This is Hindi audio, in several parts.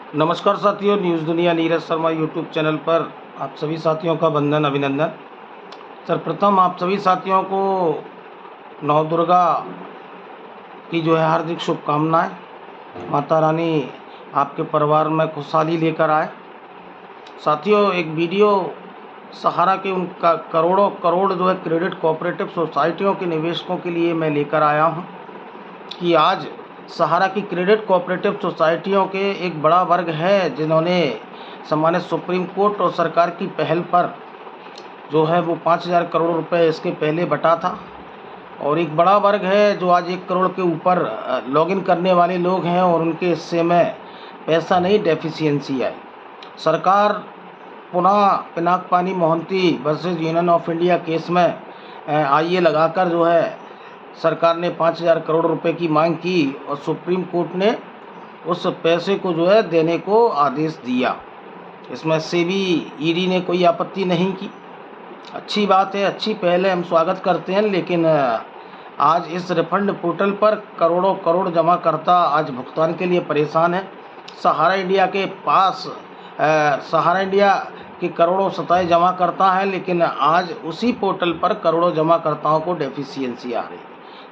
नमस्कार साथियों, न्यूज़ दुनिया नीरज शर्मा यूट्यूब चैनल पर आप सभी साथियों का वंदन अभिनंदन। सर्वप्रथम आप सभी साथियों को नौ दुर्गा की हार्दिक शुभकामनाएं। माता रानी आपके परिवार में खुशहाली लेकर आए। साथियों, एक वीडियो सहारा के उनका करोड़ों करोड़ क्रेडिट कोऑपरेटिव सोसाइटियों के निवेशकों के लिए मैं लेकर आया हूं कि आज सहारा की क्रेडिट कोऑपरेटिव सोसाइटियों के एक बड़ा वर्ग है जिन्होंने सम्मानित सुप्रीम कोर्ट और सरकार की पहल पर वो 5,000 करोड़ रुपए इसके पहले बटा था, और एक बड़ा वर्ग है जो आज 1 करोड़ के ऊपर लॉगिन करने वाले लोग हैं और उनके हिस्से में पैसा नहीं, डेफिशिएंसी आई। सरकार पुनः पिनाक पानी Mohanty versus union of India case में आईए लगाकर सरकार ने 5,000 करोड़ रुपए की मांग की और सुप्रीम कोर्ट ने उस पैसे को देने को आदेश दिया। इसमें सेबी ईडी ने कोई आपत्ति नहीं की। अच्छी बात है, अच्छी पहल है, हम स्वागत करते हैं। लेकिन आज इस रिफंड पोर्टल पर करोड़ों करोड़ जमाकर्ता आज भुगतान के लिए परेशान है। सहारा इंडिया के पास सहारा इंडिया के करोड़ों सताए जमाकर्ता हैं, लेकिन आज उसी पोर्टल पर करोड़ों जमाकर्ताओं को डेफिशिएंसी आ रही है।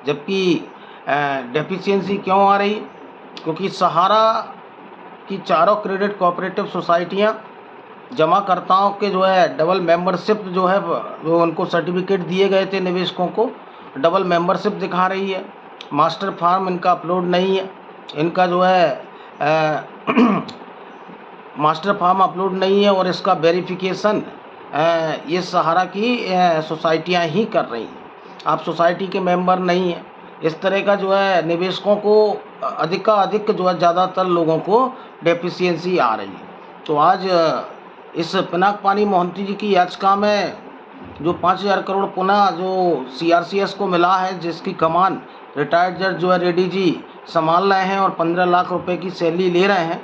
जबकि डेफिशिएंसी क्यों आ रही? क्योंकि सहारा की चारों क्रेडिट कोऑपरेटिव सोसाइटियां जमाकर्ताओं के डबल मेंबरशिप वो उनको सर्टिफिकेट दिए गए थे निवेशकों को, डबल मेंबरशिप दिखा रही है। मास्टर फार्म इनका अपलोड नहीं है, इनका मास्टर फार्म अपलोड नहीं है, और इसका वेरिफिकेशन ये सहारा की सोसाइटियां ही कर रही हैं। आप सोसाइटी के मेंबर नहीं हैं। इस तरह का निवेशकों को अधिक ज़्यादातर लोगों को डेफिशिएंसी आ रही है। तो आज इस पिनाक पानी मोहंती जी की याचिका में जो 5,000 करोड़ पुनः जो सीआरसीएस को मिला है, जिसकी कमान रिटायर्ड जज रेड्डी जी संभाल रहे हैं और 15 लाख रुपए की सैलरी ले रहे हैं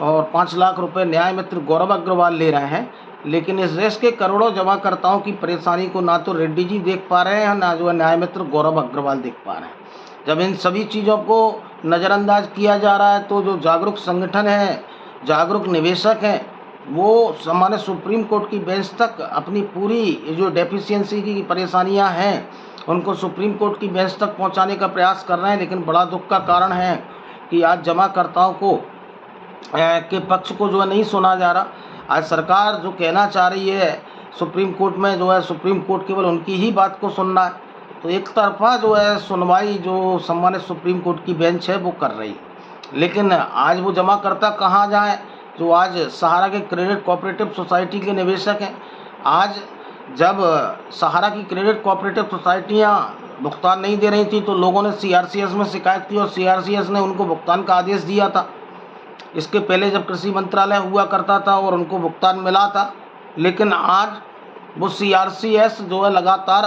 और 5 लाख रुपए न्याय मित्र गौरव अग्रवाल ले रहे हैं। लेकिन इस देश के करोड़ों जमाकर्ताओं की परेशानी को ना तो रेड्डी जी देख पा रहे हैं, ना न्याय मित्र गौरव अग्रवाल देख पा रहे हैं। जब इन सभी चीज़ों को नज़रअंदाज किया जा रहा है, तो जो जागरूक संगठन है, जागरूक निवेशक हैं, वो हमारे सुप्रीम कोर्ट की बेंच तक अपनी पूरी जो डेफिशिएंसी की परेशानियां हैं उनको सुप्रीम कोर्ट की बेंच तक पहुंचाने का प्रयास कर रहे हैं। लेकिन बड़ा दुख का कारण है कि आज जमाकर्ताओं को के पक्ष को नहीं सुना जा रहा। आज सरकार जो कहना चाह रही है सुप्रीम कोर्ट में सुप्रीम कोर्ट केवल उनकी ही बात को सुनना है। तो एक तरफा सुनवाई जो सम्मानित सुप्रीम कोर्ट की बेंच है वो कर रही है। लेकिन आज वो जमाकर्ता कहाँ जाएं जो आज सहारा के क्रेडिट कोऑपरेटिव सोसाइटी के निवेशक हैं? आज जब सहारा की क्रेडिट कोऑपरेटिव सोसाइटियां भुगतान नहीं दे रही थी तो लोगों ने सीआरसीएस में शिकायत की और सीआरसीएस ने उनको भुगतान का आदेश दिया था। इसके पहले जब कृषि मंत्रालय हुआ करता था और उनको भुगतान मिला था, लेकिन आज वो सीआरसीएस लगातार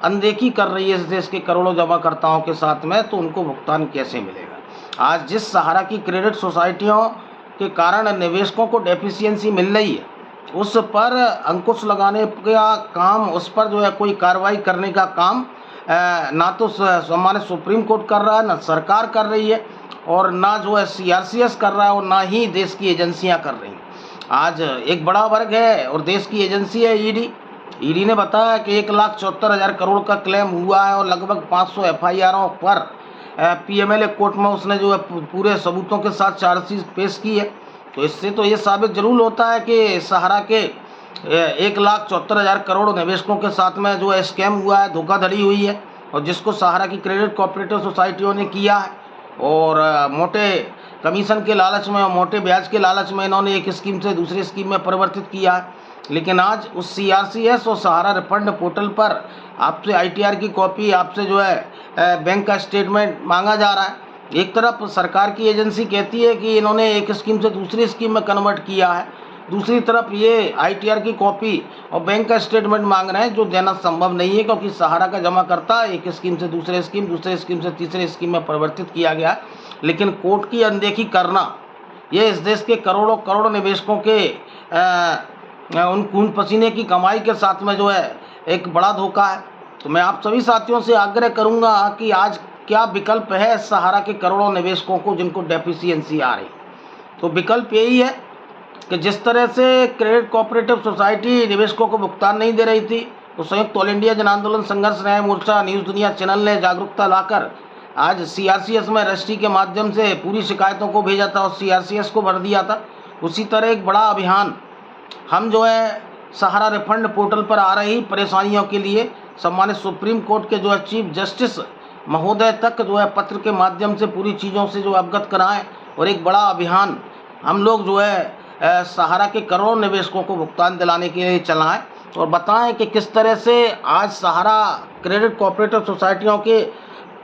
अनदेखी कर रही है इस देश के करोड़ों जमाकर्ताओं के साथ में, तो उनको भुगतान कैसे मिलेगा? आज जिस सहारा की क्रेडिट सोसाइटियों के कारण निवेशकों को डेफिशिएंसी मिल रही है, उस पर अंकुश लगाने का काम, उस पर कोई कार्रवाई करने का काम ना तो हमारे सुप्रीम कोर्ट कर रहा है, ना सरकार कर रही है, और ना सीआरसीएस कर रहा है, और ना ही देश की एजेंसियां कर रही हैं। आज एक बड़ा वर्ग है और देश की एजेंसी है ईडी। ईडी ने बताया कि 1,74,000 करोड़ का क्लेम हुआ है और लगभग 500 एफआईआरों पर पीएमएलए कोर्ट में उसने पूरे सबूतों के साथ चार्जशीट पेश की है। तो इससे तो ये साबित जरूर होता है कि सहारा के 1,74,000 करोड़ निवेशकों के साथ में स्कैम हुआ है, धोखाधड़ी हुई है, और जिसको सहारा की क्रेडिट कोऑपरेटिव सोसाइटियों ने किया है। और मोटे कमीशन के लालच में और मोटे ब्याज के लालच में इन्होंने एक स्कीम से दूसरी स्कीम में परिवर्तित किया है। लेकिन आज उस सीआरसीएस और सहारा रिफंड पोर्टल पर आपसे आईटीआर की कॉपी, आपसे बैंक का स्टेटमेंट मांगा जा रहा है। एक तरफ सरकार की एजेंसी कहती है कि इन्होंने एक स्कीम से दूसरी स्कीम में कन्वर्ट किया है, दूसरी तरफ ये आईटीआर की कॉपी और बैंक का स्टेटमेंट मांग रहे हैं, जो देना संभव नहीं है क्योंकि सहारा का जमाकर्ता एक स्कीम से दूसरे स्कीम से तीसरे स्कीम में परिवर्तित किया गया। लेकिन कोर्ट की अनदेखी करना ये इस देश के करोड़ों करोड़ निवेशकों के उन खून पसीने की कमाई के साथ में एक बड़ा धोखा है। तो मैं आप सभी साथियों से आग्रह करूंगा कि आज क्या विकल्प है सहारा के करोड़ों निवेशकों को जिनको डेफिशिएंसी आ रही। तो विकल्प यही है कि जिस तरह से क्रेडिट कोऑपरेटिव सोसाइटी निवेशकों को भुगतान नहीं दे रही थी, तो संयुक्त ऑल इंडिया जन आंदोलन संघर्ष न्याय मोर्चा न्यूज़ दुनिया चैनल ने जागरूकता लाकर आज सीआरसीएस में रजिस्ट्री के माध्यम से पूरी शिकायतों को भेजा था और सीआरसीएस को भर दिया था। उसी तरह एक बड़ा अभियान हम जो है सहारा रिफंड पोर्टल पर आ रही परेशानियों के लिए सम्मानित सुप्रीम कोर्ट के जो है चीफ जस्टिस महोदय तक जो है पत्र के माध्यम से पूरी चीज़ों से जो अवगत कराएं और एक बड़ा अभियान हम लोग जो है सहारा के करोड़ों निवेशकों को भुगतान दिलाने के लिए चलाएं और बताएं कि किस तरह से आज सहारा क्रेडिट कोऑपरेटिव सोसाइटियों के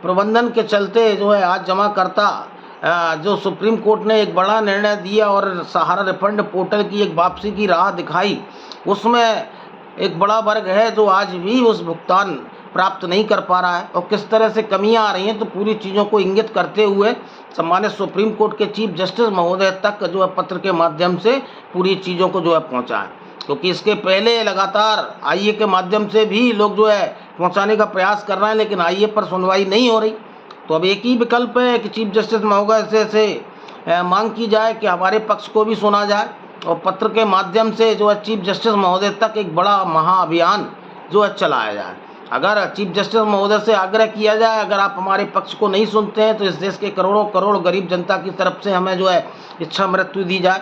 प्रबंधन के चलते जो है आज जमाकर्ता जो सुप्रीम कोर्ट ने एक बड़ा निर्णय दिया और सहारा रिफंड पोर्टल की एक वापसी की राह दिखाई, उसमें एक बड़ा वर्ग है जो आज भी उस भुगतान प्राप्त नहीं कर पा रहा है और किस तरह से कमियां आ रही हैं। तो पूरी चीज़ों को इंगित करते हुए सम्मानित सुप्रीम कोर्ट के चीफ जस्टिस महोदय तक जो है पत्र के माध्यम से पूरी चीज़ों को जो है पहुँचाएँ, क्योंकि इसके पहले लगातार आईए के माध्यम से भी लोग जो है पहुंचाने का प्रयास कर रहे हैं, लेकिन आईए पर सुनवाई नहीं हो रही। तो अब एक ही विकल्प है कि चीफ जस्टिस महोदय से मांग की जाए कि हमारे पक्ष को भी सुना जाए और पत्र के माध्यम से जो है चीफ जस्टिस महोदय तक एक बड़ा महाअभियान जो है चलाया जाए। अगर चीफ जस्टिस महोदय से आग्रह किया जाए, अगर आप हमारे पक्ष को नहीं सुनते हैं तो इस देश के करोड़ों करोड़ गरीब जनता की तरफ से हमें जो है इच्छा मृत्यु दी जाए,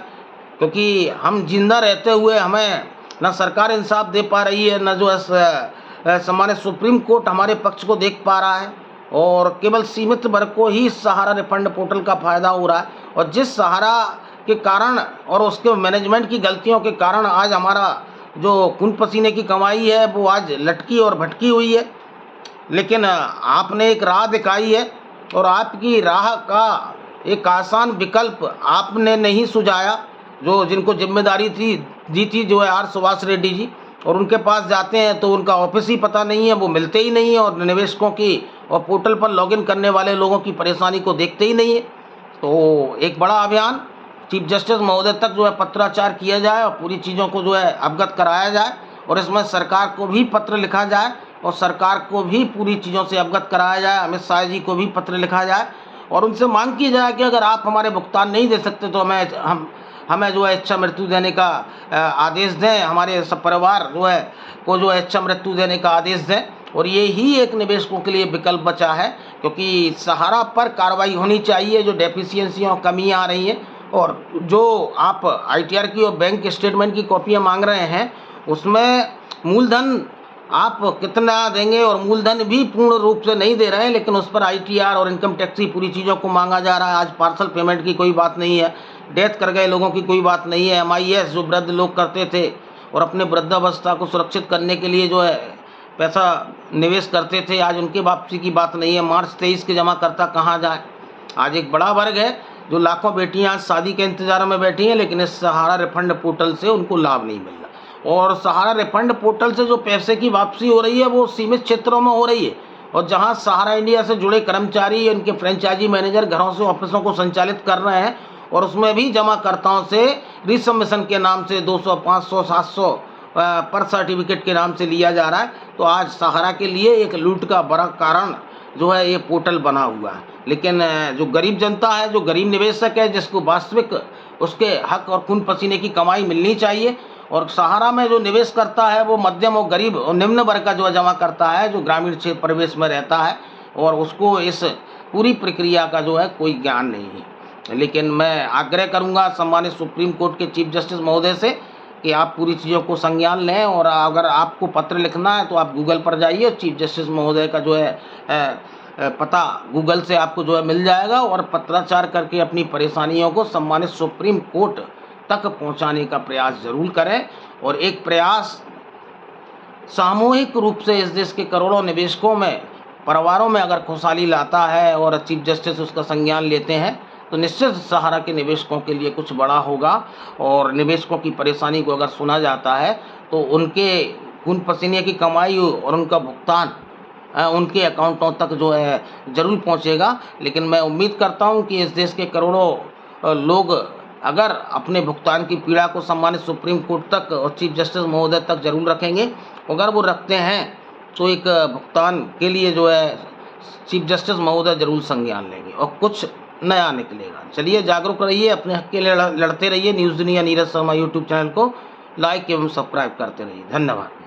क्योंकि हम जिंदा रहते हुए हमें न सरकार इंसाफ दे पा रही है, न जो है सम्मानित सुप्रीम कोर्ट हमारे पक्ष को देख पा रहा है और केवल सीमित वर्ग को ही सहारा रिफंड पोर्टल का फ़ायदा हो रहा है। और जिस सहारा के कारण और उसके मैनेजमेंट की गलतियों के कारण आज हमारा जो खून पसीने की कमाई है वो आज लटकी और भटकी हुई है, लेकिन आपने एक राह दिखाई है और आपकी राह का एक आसान विकल्प आपने नहीं सुझाया। जो जिनको जिम्मेदारी दी थी जो है आर सुभाष रेड्डी जी, और उनके पास जाते हैं तो उनका ऑफिस ही पता नहीं है, वो मिलते ही नहीं है और निवेशकों की और पोर्टल पर लॉगिन करने वाले लोगों की परेशानी को देखते ही नहीं है। तो एक बड़ा अभियान चीफ जस्टिस महोदय तक जो है पत्राचार किया जाए और पूरी चीज़ों को जो है अवगत कराया जाए और इसमें सरकार को भी पत्र लिखा जाए और सरकार को भी पूरी चीज़ों से अवगत कराया जाए। अमित शाह जी को भी पत्र लिखा जाए और उनसे मांग की जाए कि अगर आप हमारे भुगतान नहीं दे सकते तो हमें जो है इच्छा मृत्यु देने का आदेश दें, हमारे सब परिवार जो है को जो है इच्छा मृत्यु देने का आदेश दें। और ये ही एक निवेशकों के लिए विकल्प बचा है, क्योंकि सहारा पर कार्रवाई होनी चाहिए। जो डेफिशिएंसी और कमियाँ आ रही हैं और जो आप आईटीआर की और बैंक स्टेटमेंट की कॉपियाँ मांग रहे हैं, उसमें मूलधन आप कितना देंगे और मूलधन भी पूर्ण रूप से नहीं दे रहे हैं, लेकिन उस पर आईटीआर और इनकम टैक्स की पूरी चीज़ों को मांगा जा रहा है। आज पार्सल पेमेंट की कोई बात नहीं है, डेथ कर गए लोगों की कोई बात नहीं है, MIS जो वृद्ध लोग करते थे और अपने वृद्धावस्था को सुरक्षित करने के लिए जो है पैसा निवेश करते थे, आज उनके वापसी की बात नहीं है। मार्च 23 के जमाकर्ता कहाँ जाए? आज एक बड़ा वर्ग है जो लाखों बेटियां आज शादी के इंतजार में बैठी हैं, लेकिन इस सहारा रिफंड पोर्टल से उनको लाभ नहीं मिल रहा। और सहारा रिफंड पोर्टल से जो पैसे की वापसी हो रही है वो सीमित क्षेत्रों में हो रही है, और जहां सहारा इंडिया से जुड़े कर्मचारी उनके फ्रेंचाइजी मैनेजर घरों से ऑफिसों को संचालित कर रहे हैं और उसमें भी जमाकर्ताओं से रिसबमिशन के नाम से 200, 500, 700 पर सर्टिफिकेट के नाम से लिया जा रहा है। तो आज सहारा के लिए एक लूट का बड़ा कारण जो है ये पोर्टल बना हुआ है। लेकिन जो गरीब जनता है, जो गरीब निवेशक है, जिसको वास्तविक उसके हक और खून पसीने की कमाई मिलनी चाहिए, और सहारा में जो निवेश करता है वो मध्यम और गरीब और निम्न वर्ग का जो जमा करता है, जो ग्रामीण क्षेत्र परिवेश में रहता है और उसको इस पूरी प्रक्रिया का जो है कोई ज्ञान नहीं है। लेकिन मैं आग्रह करूंगा सम्मानित सुप्रीम कोर्ट के चीफ जस्टिस महोदय से कि आप पूरी चीज़ों को संज्ञान लें, और अगर आपको पत्र लिखना है तो आप गूगल पर जाइए, चीफ जस्टिस महोदय का जो है पता गूगल से आपको जो है मिल जाएगा, और पत्राचार करके अपनी परेशानियों को सम्मानित सुप्रीम कोर्ट तक पहुंचाने का प्रयास जरूर करें। और एक प्रयास सामूहिक रूप से इस देश के करोड़ों निवेशकों में, परिवारों में अगर खुशहाली लाता है और चीफ जस्टिस उसका संज्ञान लेते हैं तो निश्चित सहारा के निवेशकों के लिए कुछ बड़ा होगा। और निवेशकों की परेशानी को अगर सुना जाता है तो उनके खून पसीने की कमाई और उनका भुगतान उनके अकाउंटों तक जो है ज़रूर पहुंचेगा। लेकिन मैं उम्मीद करता हूं कि इस देश के करोड़ों लोग अगर अपने भुगतान की पीड़ा को सम्मानित सुप्रीम कोर्ट तक और चीफ जस्टिस महोदय तक जरूर रखेंगे। अगर वो रखते हैं तो एक भुगतान के लिए जो है चीफ जस्टिस महोदय जरूर संज्ञान लेंगे। और कुछ नया निकलेगा। चलिए जागरूक रहिए, अपने हक के लिए लड़ते रहिए। न्यूज़ दुनिया नीरज शर्मा यूट्यूब चैनल को लाइक एवं सब्सक्राइब करते रहिए। धन्यवाद।